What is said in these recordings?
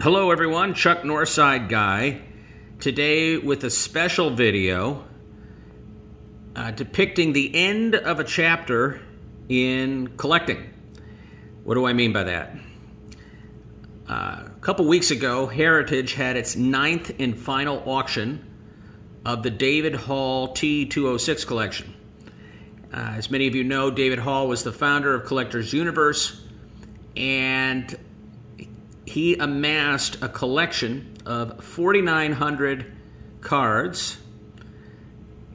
Hello everyone, Chuck Northside Guy. Today with a special video depicting the end of a chapter in collecting. What do I mean by that? A couple weeks ago, Heritage had its 9th and final auction of the David Hall T206 collection. As many of you know, David Hall was the founder of Collectors Universe, and he amassed a collection of 4,900 cards,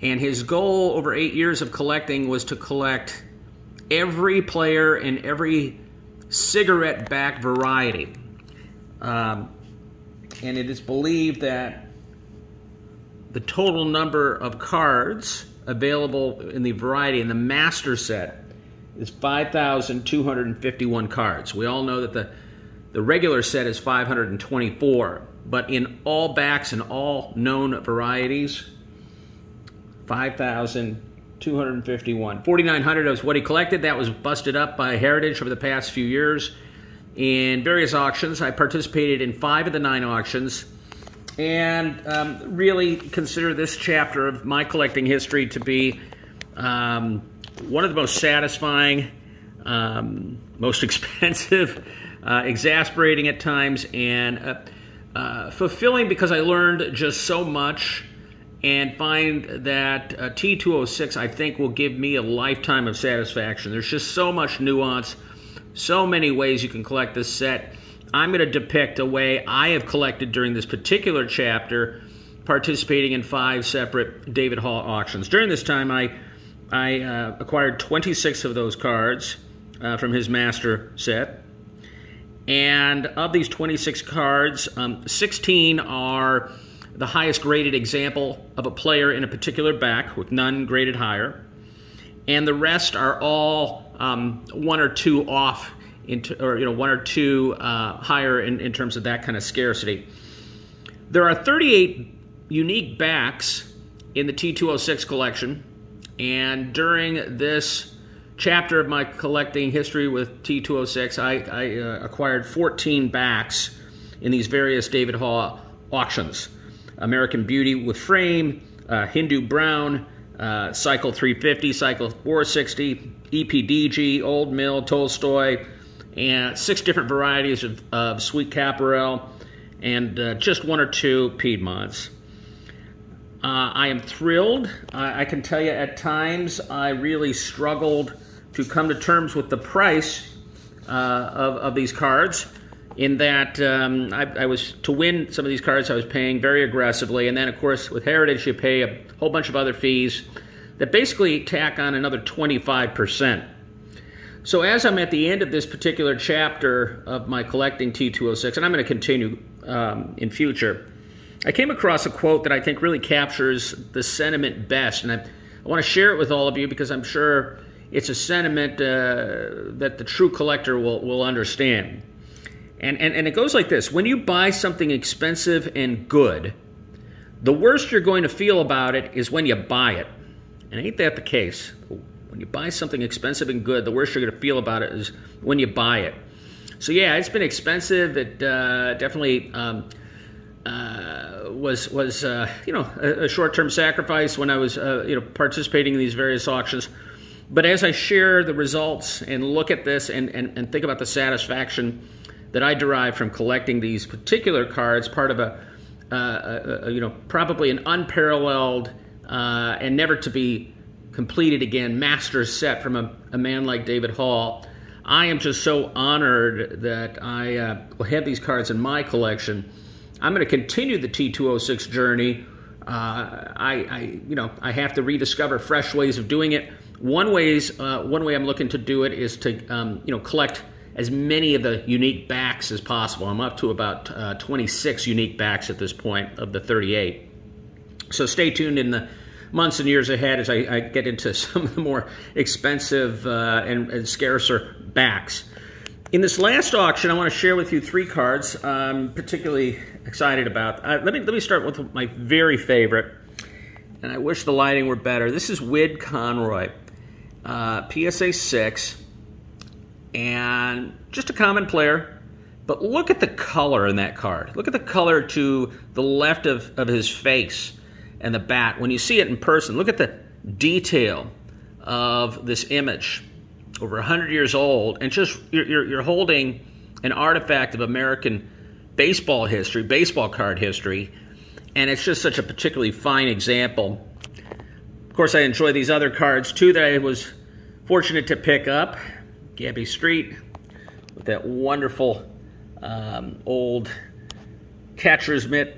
and his goal over 8 years of collecting was to collect every player and every cigarette-backed variety. And it is believed that the total number of cards available in the variety in the master set is 5,251 cards. We all know that the regular set is 524, but in all backs and all known varieties, 5,251. 4,900 is what he collected. That was busted up by Heritage over the past few years in various auctions. I participated in 5 of the 9 auctions, and really consider this chapter of my collecting history to be one of the most satisfying, most expensive, exasperating at times, and fulfilling, because I learned just so much, and find that T206, I think, will give me a lifetime of satisfaction. There's just so much nuance, so many ways you can collect this set. I'm going to depict a way I have collected during this particular chapter, participating in 5 separate David Hall auctions. During this time, I acquired 26 of those cards from his master set. And of these 26 cards, 16 are the highest graded example of a player in a particular back, with none graded higher. And the rest are all 1 or 2 off, or 1 or 2 higher in terms of that kind of scarcity. There are 38 unique backs in the T206 collection, and during this chapter of my collecting history with T206, I acquired 14 backs in these various David Hall auctions. American Beauty with frame, Hindu Brown, Cycle 350, Cycle 460, EPDG, Old Mill, Tolstoy, and 6 different varieties of Sweet Caparel, and just 1 or 2 Piedmonts. I am thrilled. I can tell you at times I really struggled to come to terms with the price of these cards, in that I was, to win some of these cards, I was paying very aggressively, and then of course with Heritage you pay a whole bunch of other fees that basically tack on another 25%. So as I'm at the end of this particular chapter of my collecting T206, and I'm going to continue in future, I came across a quote that I think really captures the sentiment best, and I want to share it with all of you, because I'm sure it's a sentiment that the true collector will understand. And it goes like this: when you buy something expensive and good, the worst you're going to feel about it is when you buy it. And ain't that the case? When you buy something expensive and good, the worst you're going to feel about it is when you buy it. So yeah, it's been expensive. It definitely was a short-term sacrifice when I was participating in these various auctions. But as I share the results and look at this and think about the satisfaction that I derive from collecting these particular cards, part of a probably an unparalleled and never to be completed again master set from a man like David Hall, I am just so honored that I will have these cards in my collection. I'm going to continue the T206 journey. I have to rediscover fresh ways of doing it. One way I'm looking to do it is to collect as many of the unique backs as possible. I'm up to about 26 unique backs at this point of the 38. So stay tuned in the months and years ahead as I get into some of the more expensive and scarcer backs. In this last auction, I want to share with you 3 cards I'm particularly excited about. Let me start with my very favorite, and I wish the lighting were better. This is Wid Conroy, PSA 6, and just a common player, But look at the color in that card. Look at the color to the left of his face and the bat. When you see it in person, look at the detail of this image. Over 100 years old, and just you're holding an artifact of American baseball history, baseball card history, and it's just such a particularly fine example. Of course, I enjoy these other cards too that I was fortunate to pick up. Gabby Street with that wonderful old catcher's mitt,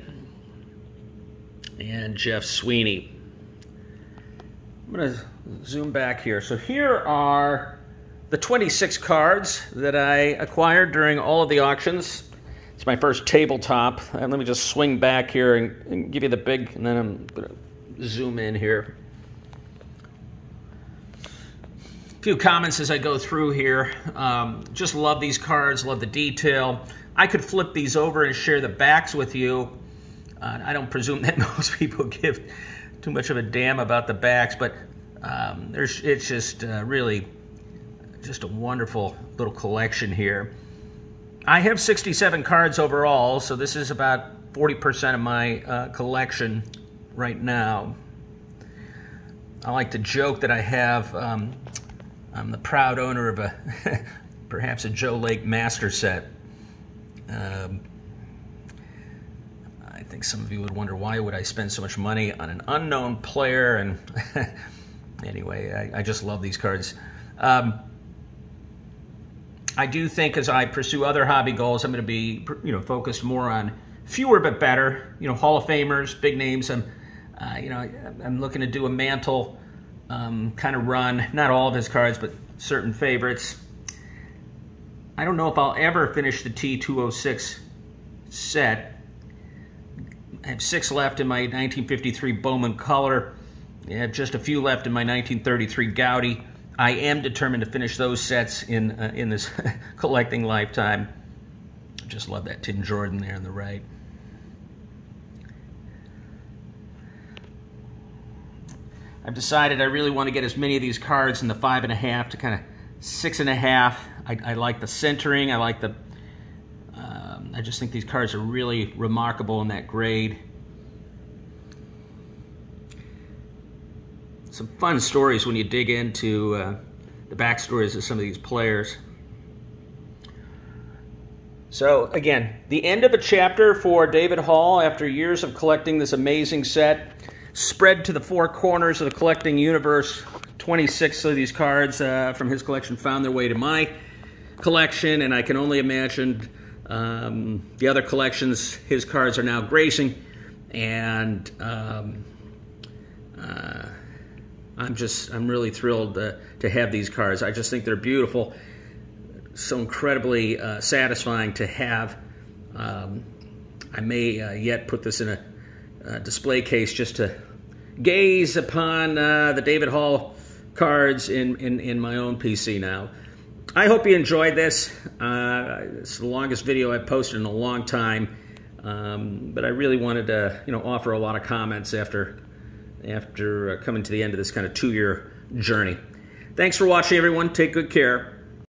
and Jeff Sweeney. I'm going to zoom back here. So here are the 26 cards that I acquired during all of the auctions. It's my first tabletop. And let me just swing back here and give you the big, and then I'm going to zoom in here. A few comments as I go through here. Just love these cards, love the detail. I could flip these over and share the backs with you. I don't presume that most people give too much of a damn about the backs, but it's just really just a wonderful little collection here. I have 67 cards overall, so this is about 40% of my collection right now. I like to joke that I have, I'm the proud owner of perhaps a Joe Lake master set. I think some of you would wonder, why would I spend so much money on an unknown player? And anyway, I just love these cards. I do think as I pursue other hobby goals, I'm going to be, focused more on fewer but better, Hall of Famers, big names. I'm looking to do a Mantle kind of run, not all of his cards, but certain favorites. I don't know if I'll ever finish the T206 set. I have 6 left in my 1953 Bowman Color. I have just a few left in my 1933 Gowdy. I am determined to finish those sets in this collecting lifetime. Just love that Tim Jordan there on the right. I've decided I really want to get as many of these cards in the 5.5 to kind of 6.5. I like the centering. I like the. I just think these cards are really remarkable in that grade. Some fun stories when you dig into the backstories of some of these players. So again, the end of a chapter for David Hall after years of collecting this amazing set. Spread to the 4 corners of the collecting universe. 26 of these cards from his collection found their way to my collection, and I can only imagine the other collections his cards are now gracing. And I'm really thrilled to have these cards. I just think they're beautiful, so incredibly satisfying to have. I may yet put this in a display case just to gaze upon the David Hall cards in my own PC now. I hope you enjoyed this. It's the longest video I've posted in a long time, but I really wanted to offer a lot of comments after coming to the end of this kind of 2-year journey. Thanks for watching, everyone. Take good care.